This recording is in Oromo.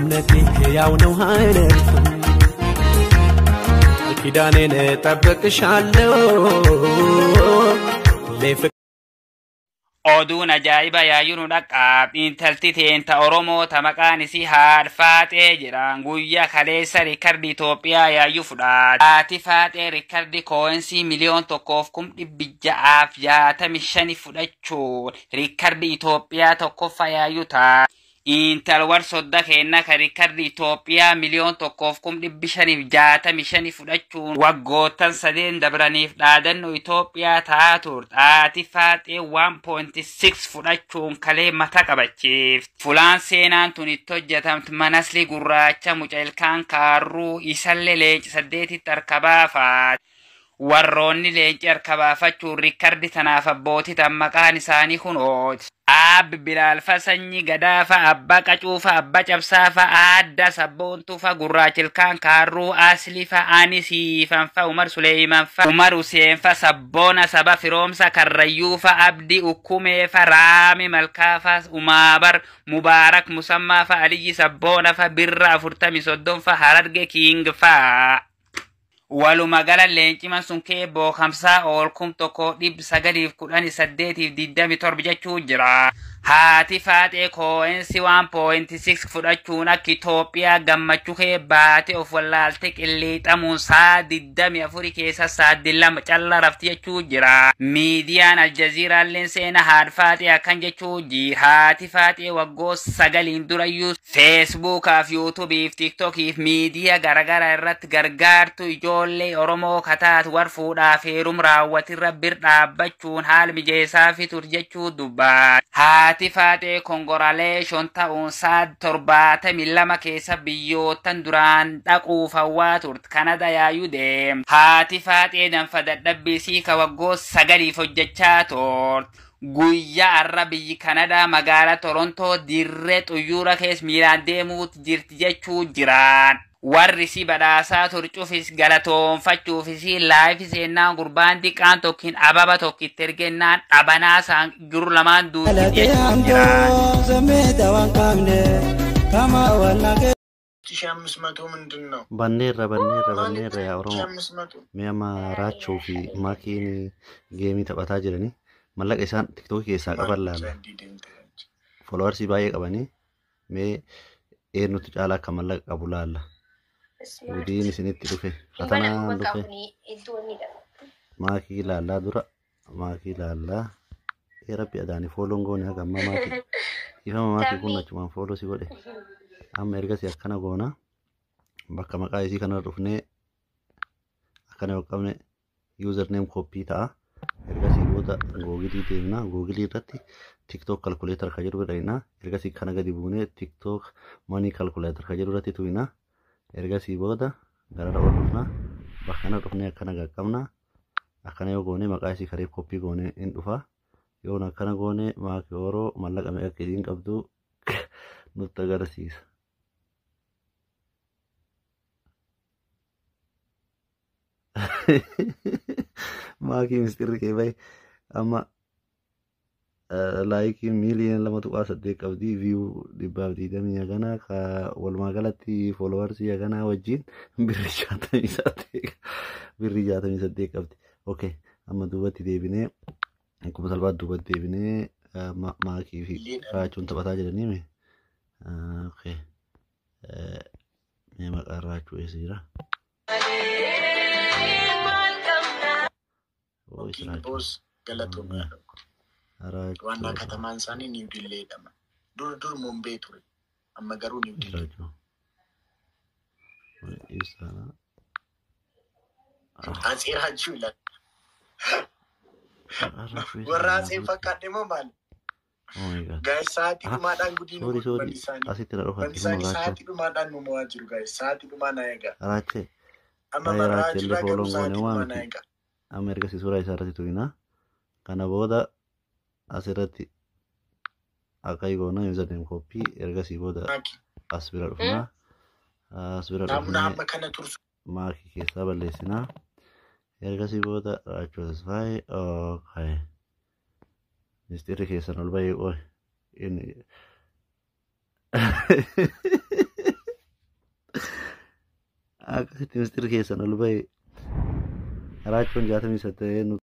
እምነቴ ያው ነው አይነርፍም ኪዳኔን እጠብቅሻለሁ oduun ajaa'iba yaayuun dhaqaab intalti teenta oromoo tamaqaan isii haadfaaxee jedhaan guyyaa kaleessa riikardi Itoophiyaa yaayyuu fudhaate. Haati faaxee riikardi koo'insii miliyoon 1,665 fudhachuun riikardi Itoophiyaa tokkoffaa yaayyuu ta'a. Intal war sodda kenna ka riikardi Itoophiyaa miliyoon 1,565 fudhachuun waggootan sadeen dabraniif dhaadannoo Itoophiyaa ta'aa turte. Haati faaxee 1.6 fudhachuun kalee mata qabachiif. Fulaan seenaan tun itti hojjetamtu manasli gurraacha muca ilkaan kaarruu isallee leenci 8tti arkabaafaat. Warroonni leenci arkabaafachuun riikardi tanaaf abbootii maqaan isaanii kunooti. Ab Bilaalfa sanyii gadaafa abbaa qacuufa abbaa cabsaafa aadda sabboontuufa gurraachilkaan kaarruu aslifa anisiifanfa Umar Suleymanfa Umar Useenfa sabboona saba firoomsa karrayyuufa abdi ukkumeefa raami malkaafa umaabar mubaarak musammaafa aliyyi sabboonafa birra 43 hararge kiingfa. Waluma gala leenciman sun keeboo 5 ol 1,918 jechuu jira. Haati faaxee koo'insi 1.6 fudhachuun akka Itoophiyaa gammachuu baate of wallaalte qilleexamuun saa 24 keessa saa 2 calla rafti jechuu jira. Miidiyaan Aljaziiraalleen seena haadha faaxee akkan jechuu jira. Haati faaxee waggoo 9 durayyuu Feesbuukaaf Yuutuubiif Tiiktokiif miidiyaa garagaraa irratti gargaartu ijoollee Oromoo kataatu war fuudhaaf heerum raawwatirra bir dhaabbachuun haal mijeessaa fi tur jechuu dubbaat. Haati faaxee kongoraaleeshoon ta'uun saa 72 keessa biyyootan duraan dhaquuf hawwaa turte Kanada yaayuu deem. Haati faaxee danfa dadhabbiisii ka waggoo 9 hojjechaa turte. Guyyaa arra biyyi Kanadaa magaalaa Torontoo dirree xuyyuura keessa miilaan deemuutti jirti jechuu jiraan. Warri si badhaasaa turcuufis galatoonfachuufis laayifi seennaan gurbaan diqqaan tokkin ababa tokkitti ergennaan dhabanaa isaan jiru lamaan duuti jechuu jiraan. Banneerra yaa Oromoo mi'a maraachuu fi maakiin geemii taphataa jiranii mallaqa isaan tiktookii keessaa qaban laala. Foloowarsii baay'ee qabanii mee eenyutu caalaa akka mallaqa qabu laalla. Gudiin isinitti dhufe fatanaan dhufe maakii laallaa dura maakii laallaa rabbi adaanii fooloon goone haga amma maakii ifama maakii kun achumaan fooloo si godhe amma ergasii akkana goona bakka maqaa isii kana dhufnee akkana yoo qabne username copy ta'a ergasii booda googilii deemna googilii irratti tiktok calculator ka jedhu godhayna ergasii kana gadi buunee tiktok money calculator ka jedhu irratti tuwina ergasii booda gara ol dhufna bakkana dhufnee akkana qaqqabna akkana yoo goone maqaa isii kareef copy goone in dhufa yoo akkana goone maakii oroo mallaqa meeqa akka isiin qabdu nutti agarsiisa. Maakii mistirri kee bahe amma laayikii miiliyoona 2.8 qabdi viyuu 120 ganaa ka walumaa galatti fooloowarsii ganaa wajjin birri 68 qabdi. Okay, amma duubatti deebinee akkuma salphaatti duubatti deebinee maakii fi raachuun taphataa jiranii. Okay, mee maqaa raachuu eessa jira? Boos galatoomee Wanna kataman sani New Delhi dama. Dur Mumbai ture. Amma garuu New Delhi. Asir hajula. Warraasee fakkaate moo maal? Guys saati dhumaadhaan gudiin saati dhumaadhaan numoo jiru guys saati dhumaa na eega. Amma maraachi garuu saati dhumaa na eega. Amma ergasii suuraa isaa irratti tuqina. Kana booda asirratti akka igoona username copy ergasii booda as bira dhufna. As bira dhufnee maakii keessaa balleessinaa. Ergasii booda raachuu tasfaayee okay. Mistirri keessan ol bahee qoy inni akkasitti ministeerri keessan ol bahe raachoon 67